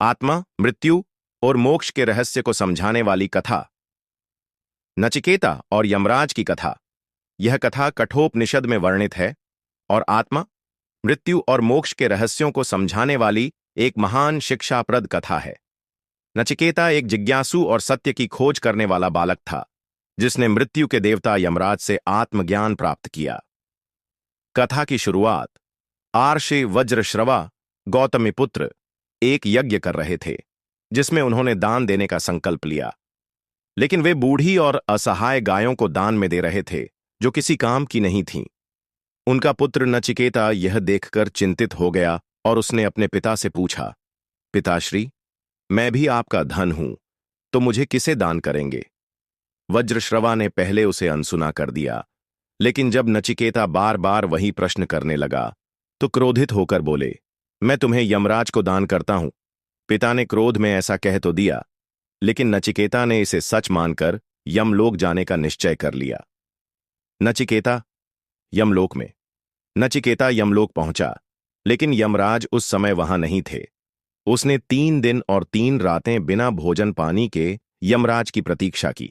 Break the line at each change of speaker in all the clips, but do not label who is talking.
आत्मा, मृत्यु और मोक्ष के रहस्य को समझाने वाली कथा। नचिकेता और यमराज की कथा। यह कथा कठोपनिषद में वर्णित है और आत्मा, मृत्यु और मोक्ष के रहस्यों को समझाने वाली एक महान शिक्षाप्रद कथा है। नचिकेता एक जिज्ञासु और सत्य की खोज करने वाला बालक था, जिसने मृत्यु के देवता यमराज से आत्मज्ञान प्राप्त किया। कथा की शुरुआत आर्षि वज्रश्रवा गौतमीपुत्र एक यज्ञ कर रहे थे, जिसमें उन्होंने दान देने का संकल्प लिया। लेकिन वे बूढ़ी और असहाय गायों को दान में दे रहे थे, जो किसी काम की नहीं थीं। उनका पुत्र नचिकेता यह देखकर चिंतित हो गया और उसने अपने पिता से पूछा, पिताश्री, मैं भी आपका धन हूं, तो मुझे किसे दान करेंगे? वज्रश्रवा ने पहले उसे अनसुना कर दिया, लेकिन जब नचिकेता बार बार वही प्रश्न करने लगा, तो क्रोधित होकर बोले, मैं तुम्हें यमराज को दान करता हूं। पिता ने क्रोध में ऐसा कह तो दिया, लेकिन नचिकेता ने इसे सच मानकर यमलोक जाने का निश्चय कर लिया। नचिकेता यमलोक में। नचिकेता यमलोक पहुंचा, लेकिन यमराज उस समय वहां नहीं थे। उसने 3 दिन और 3 रातें बिना भोजन पानी के यमराज की प्रतीक्षा की।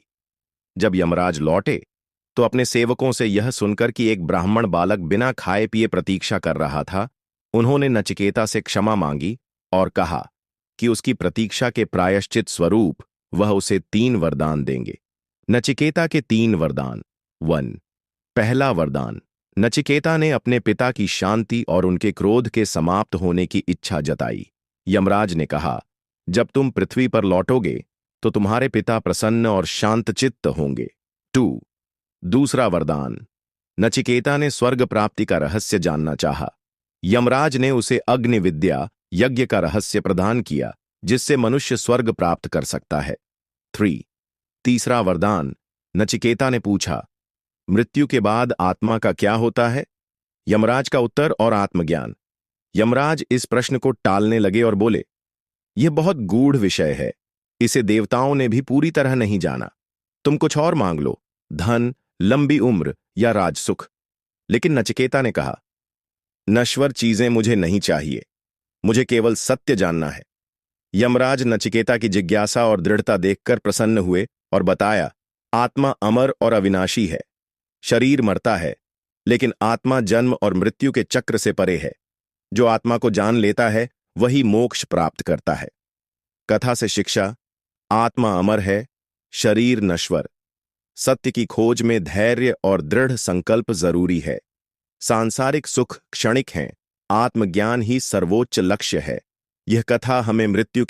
जब यमराज लौटे, तो अपने सेवकों से यह सुनकर कि एक ब्राह्मण बालक बिना खाए पिए प्रतीक्षा कर रहा था, उन्होंने नचिकेता से क्षमा मांगी और कहा कि उसकी प्रतीक्षा के प्रायश्चित स्वरूप वह उसे 3 वरदान देंगे। नचिकेता के 3 वरदान। 1। पहला वरदान। नचिकेता ने अपने पिता की शांति और उनके क्रोध के समाप्त होने की इच्छा जताई। यमराज ने कहा, जब तुम पृथ्वी पर लौटोगे तो तुम्हारे पिता प्रसन्न और शांतचित्त होंगे। 2। दूसरा वरदान। नचिकेता ने स्वर्ग प्राप्ति का रहस्य जानना चाहा। यमराज ने उसे अग्नि विद्या यज्ञ का रहस्य प्रदान किया, जिससे मनुष्य स्वर्ग प्राप्त कर सकता है। 3। तीसरा वरदान। नचिकेता ने पूछा, मृत्यु के बाद आत्मा का क्या होता है? यमराज का उत्तर और आत्मज्ञान। यमराज इस प्रश्न को टालने लगे और बोले, यह बहुत गूढ़ विषय है, इसे देवताओं ने भी पूरी तरह नहीं जाना। तुम कुछ और मांग लो, धन, लंबी उम्र या राजसुख। लेकिन नचिकेता ने कहा, नश्वर चीजें मुझे नहीं चाहिए, मुझे केवल सत्य जानना है। यमराज नचिकेता की जिज्ञासा और दृढ़ता देखकर प्रसन्न हुए और बताया, आत्मा अमर और अविनाशी है। शरीर मरता है, लेकिन आत्मा जन्म और मृत्यु के चक्र से परे है। जो आत्मा को जान लेता है, वही मोक्ष प्राप्त करता है। कथा से शिक्षा। आत्मा अमर है, शरीर नश्वर। सत्य की खोज में धैर्य और दृढ़ संकल्प जरूरी है। सांसारिक सुख क्षणिक हैं, आत्मज्ञान ही सर्वोच्च लक्ष्य है। यह कथा हमें मृत्यु